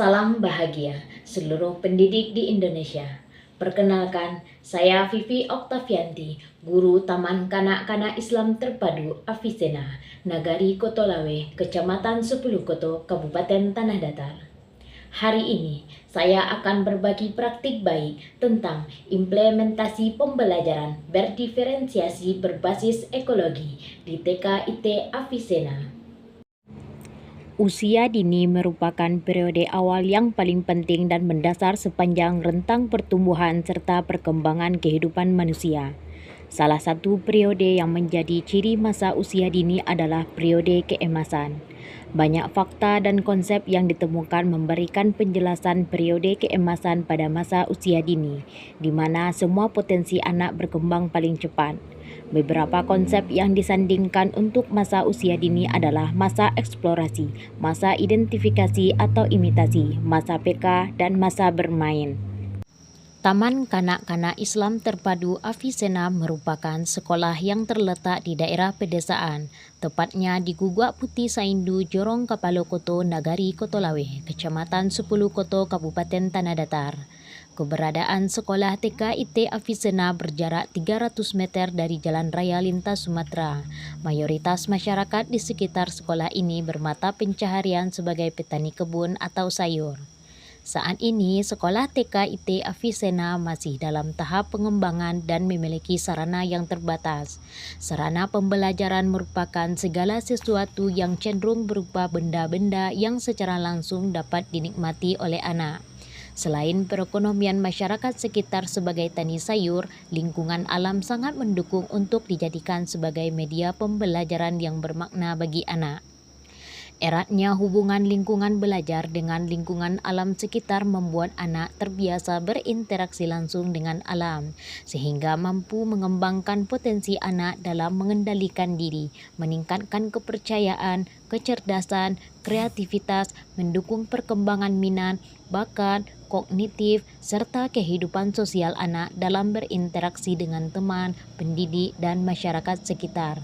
Salam bahagia seluruh pendidik di Indonesia. Perkenalkan, saya Vivi Oktavianti, guru Taman Kanak-Kanak Islam Terpadu Avicenna, Nagari Kotolawe, Kecamatan Sepuluh-Koto, Kabupaten Tanah Datar. Hari ini, saya akan berbagi praktik baik tentang implementasi pembelajaran berdiferensiasi berbasis ekologi di TK IT Avicenna. Usia dini merupakan periode awal yang paling penting dan mendasar sepanjang rentang pertumbuhan serta perkembangan kehidupan manusia. Salah satu periode yang menjadi ciri masa usia dini adalah periode keemasan. Banyak fakta dan konsep yang ditemukan memberikan penjelasan periode keemasan pada masa usia dini, di mana semua potensi anak berkembang paling cepat. Beberapa konsep yang disandingkan untuk masa usia dini adalah masa eksplorasi, masa identifikasi atau imitasi, masa PK, dan masa bermain. Taman Kanak-Kanak Islam Terpadu Avicenna merupakan sekolah yang terletak di daerah pedesaan, tepatnya di Gugak Putih Saindu, Jorong Kapalokoto, Nagari Kotolawe, Kecamatan Sepuluh-Koto, Kabupaten Tanah Datar. Keberadaan sekolah TK IT Avicenna berjarak 300 meter dari Jalan Raya Lintas Sumatera. Mayoritas masyarakat di sekitar sekolah ini bermata pencaharian sebagai petani kebun atau sayur. Saat ini, sekolah TK IT Avicenna masih dalam tahap pengembangan dan memiliki sarana yang terbatas. Sarana pembelajaran merupakan segala sesuatu yang cenderung berupa benda-benda yang secara langsung dapat dinikmati oleh anak. Selain perekonomian masyarakat sekitar sebagai tani sayur, lingkungan alam sangat mendukung untuk dijadikan sebagai media pembelajaran yang bermakna bagi anak. Eratnya hubungan lingkungan belajar dengan lingkungan alam sekitar membuat anak terbiasa berinteraksi langsung dengan alam, sehingga mampu mengembangkan potensi anak dalam mengendalikan diri, meningkatkan kepercayaan, kecerdasan, kreativitas, mendukung perkembangan minat, bakat, kognitif, serta kehidupan sosial anak dalam berinteraksi dengan teman, pendidik, dan masyarakat sekitar.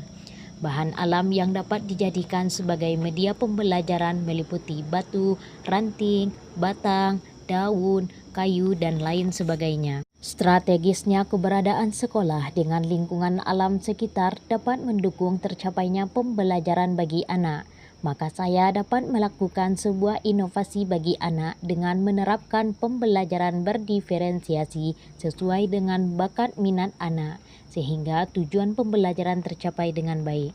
Bahan alam yang dapat dijadikan sebagai media pembelajaran meliputi batu, ranting, batang, daun, kayu, dan lain sebagainya. Strategisnya keberadaan sekolah dengan lingkungan alam sekitar dapat mendukung tercapainya pembelajaran bagi anak. Maka saya dapat melakukan sebuah inovasi bagi anak dengan menerapkan pembelajaran berdiferensiasi sesuai dengan bakat minat anak, sehingga tujuan pembelajaran tercapai dengan baik.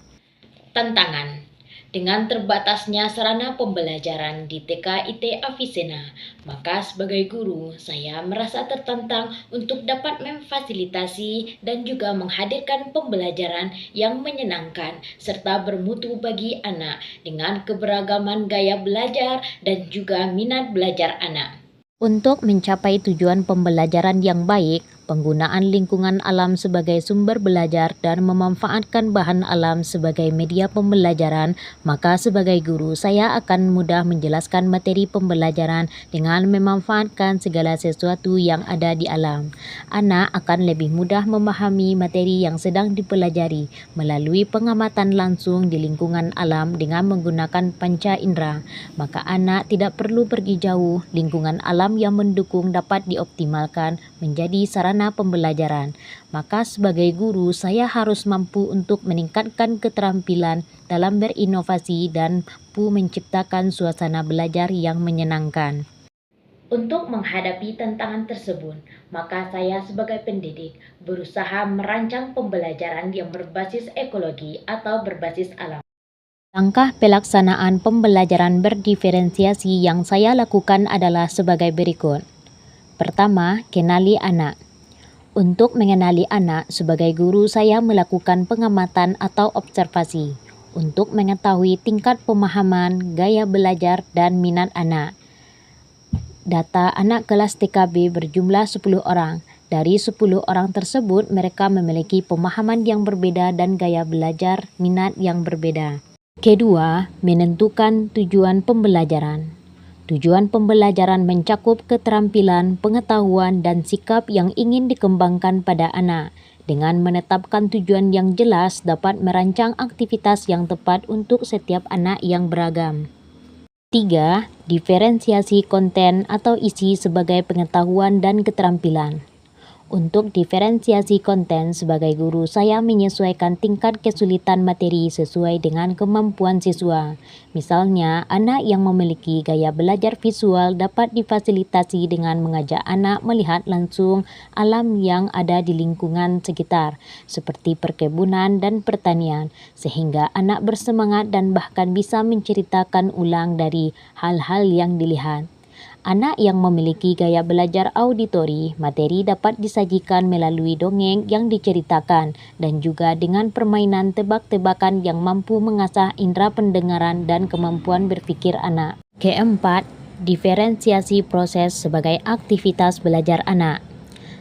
Tantangan: dengan terbatasnya sarana pembelajaran di TK IT Avicenna, maka sebagai guru saya merasa tertantang untuk dapat memfasilitasi dan juga menghadirkan pembelajaran yang menyenangkan serta bermutu bagi anak dengan keberagaman gaya belajar dan juga minat belajar anak. Untuk mencapai tujuan pembelajaran yang baik, penggunaan lingkungan alam sebagai sumber belajar dan memanfaatkan bahan alam sebagai media pembelajaran, maka sebagai guru saya akan mudah menjelaskan materi pembelajaran dengan memanfaatkan segala sesuatu yang ada di alam. Anak akan lebih mudah memahami materi yang sedang dipelajari melalui pengamatan langsung di lingkungan alam dengan menggunakan panca indera. Maka anak tidak perlu pergi jauh, lingkungan alam yang mendukung dapat dioptimalkan menjadi sarana pembelajaran. Maka sebagai guru saya harus mampu untuk meningkatkan keterampilan dalam berinovasi dan mampu menciptakan suasana belajar yang menyenangkan. Untuk menghadapi tantangan tersebut, maka saya sebagai pendidik berusaha merancang pembelajaran yang berbasis ekologi atau berbasis alam. Langkah pelaksanaan pembelajaran berdiferensiasi yang saya lakukan adalah sebagai berikut. Pertama, kenali anak. Untuk mengenali anak, sebagai guru saya melakukan pengamatan atau observasi untuk mengetahui tingkat pemahaman, gaya belajar, dan minat anak. Data anak kelas TKB berjumlah 10 orang. Dari 10 orang tersebut, mereka memiliki pemahaman yang berbeda dan gaya belajar minat yang berbeda. Kedua, menentukan tujuan pembelajaran. Tujuan pembelajaran mencakup keterampilan, pengetahuan, dan sikap yang ingin dikembangkan pada anak. Dengan menetapkan tujuan yang jelas, dapat merancang aktivitas yang tepat untuk setiap anak yang beragam. 3. Diferensiasi konten atau isi sebagai pengetahuan dan keterampilan. Untuk diferensiasi konten sebagai guru, saya menyesuaikan tingkat kesulitan materi sesuai dengan kemampuan siswa. Misalnya, anak yang memiliki gaya belajar visual dapat difasilitasi dengan mengajak anak melihat langsung alam yang ada di lingkungan sekitar, seperti perkebunan dan pertanian, sehingga anak bersemangat dan bahkan bisa menceritakan ulang dari hal-hal yang dilihat. Anak yang memiliki gaya belajar auditori, materi dapat disajikan melalui dongeng yang diceritakan dan juga dengan permainan tebak-tebakan yang mampu mengasah indera pendengaran dan kemampuan berpikir anak. Keempat, diferensiasi proses sebagai aktivitas belajar anak.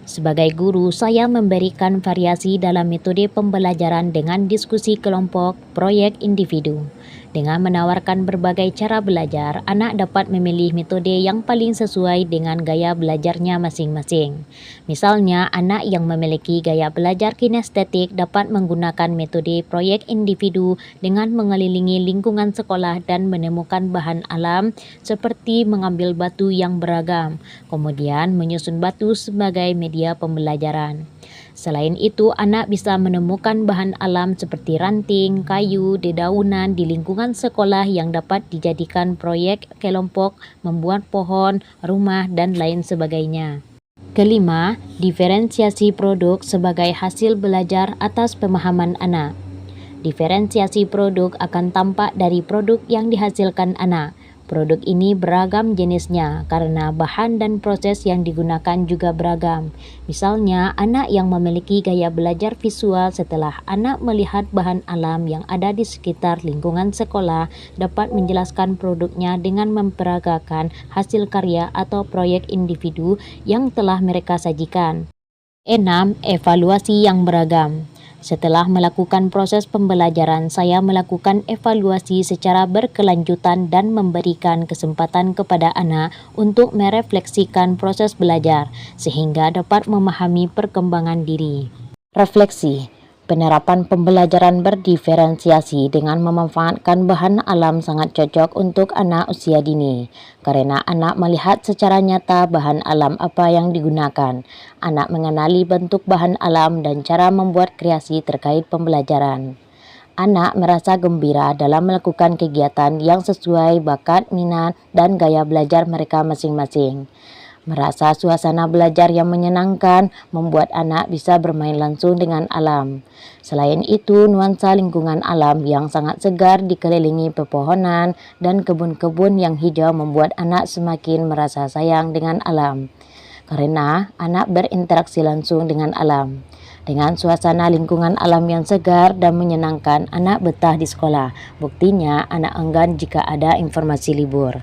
Sebagai guru, saya memberikan variasi dalam metode pembelajaran dengan diskusi kelompok, proyek individu. Dengan menawarkan berbagai cara belajar, anak dapat memilih metode yang paling sesuai dengan gaya belajarnya masing-masing. Misalnya, anak yang memiliki gaya belajar kinestetik dapat menggunakan metode proyek individu dengan mengelilingi lingkungan sekolah dan menemukan bahan alam seperti mengambil batu yang beragam, kemudian menyusun batu sebagai media pembelajaran. Selain itu, anak bisa menemukan bahan alam seperti ranting, kayu, dedaunan di lingkungan sekolah yang dapat dijadikan proyek kelompok, membuat pohon, rumah, dan lain sebagainya. Kelima, diferensiasi produk sebagai hasil belajar atas pemahaman anak. Diferensiasi produk akan tampak dari produk yang dihasilkan anak. Produk ini beragam jenisnya karena bahan dan proses yang digunakan juga beragam. Misalnya, anak yang memiliki gaya belajar visual setelah anak melihat bahan alam yang ada di sekitar lingkungan sekolah dapat menjelaskan produknya dengan memperagakan hasil karya atau proyek individu yang telah mereka sajikan. 6. Evaluasi yang beragam. Setelah melakukan proses pembelajaran, saya melakukan evaluasi secara berkelanjutan dan memberikan kesempatan kepada anak untuk merefleksikan proses belajar, sehingga dapat memahami perkembangan diri. Refleksi. Penerapan pembelajaran berdiferensiasi dengan memanfaatkan bahan alam sangat cocok untuk anak usia dini, karena anak melihat secara nyata bahan alam apa yang digunakan. Anak mengenali bentuk bahan alam dan cara membuat kreasi terkait pembelajaran. Anak merasa gembira dalam melakukan kegiatan yang sesuai bakat, minat, dan gaya belajar mereka masing-masing. Merasa suasana belajar yang menyenangkan membuat anak bisa bermain langsung dengan alam. Selain itu, nuansa lingkungan alam yang sangat segar dikelilingi pepohonan dan kebun-kebun yang hijau membuat anak semakin merasa sayang dengan alam. Karena anak berinteraksi langsung dengan alam. Dengan suasana lingkungan alam yang segar dan menyenangkan, anak betah di sekolah. Buktinya, anak enggan jika ada informasi libur.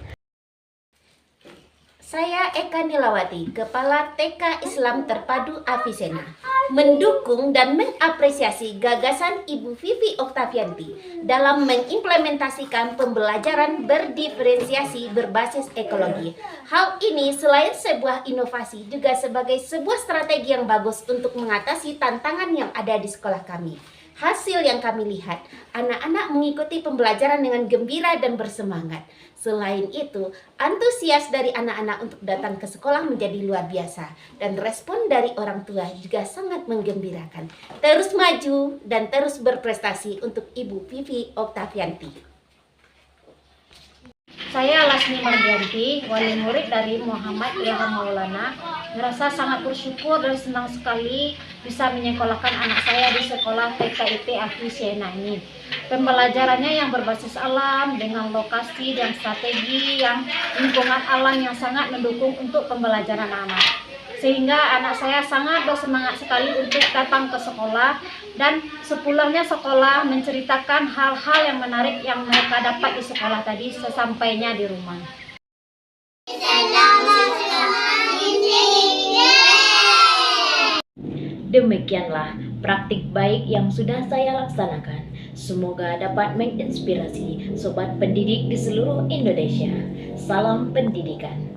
Saya Eka Nilawati, Kepala TK Islam Terpadu Avicenna, mendukung dan mengapresiasi gagasan Ibu Vivi Oktavianti dalam mengimplementasikan pembelajaran berdiferensiasi berbasis ekologi. Hal ini selain sebuah inovasi juga sebagai sebuah strategi yang bagus untuk mengatasi tantangan yang ada di sekolah kami. Hasil yang kami lihat, anak-anak mengikuti pembelajaran dengan gembira dan bersemangat. Selain itu, antusias dari anak-anak untuk datang ke sekolah menjadi luar biasa. Dan respon dari orang tua juga sangat menggembirakan. Terus maju dan terus berprestasi untuk Ibu Vivi Oktavianti. Saya Lasmi Mardianti, wali murid dari Muhammad Ilham Maulana, merasa sangat bersyukur dan senang sekali bisa menyekolahkan anak saya di sekolah TKIP Avicenna ini. Pembelajarannya yang berbasis alam dengan lokasi dan strategi yang lingkungan alam yang sangat mendukung untuk pembelajaran anak. Sehingga anak saya sangat bersemangat sekali untuk datang ke sekolah dan sepulangnya sekolah menceritakan hal-hal yang menarik yang mereka dapat di sekolah tadi sesampainya di rumah. Demikianlah praktik baik yang sudah saya laksanakan. Semoga dapat menginspirasi sobat pendidik di seluruh Indonesia. Salam pendidikan.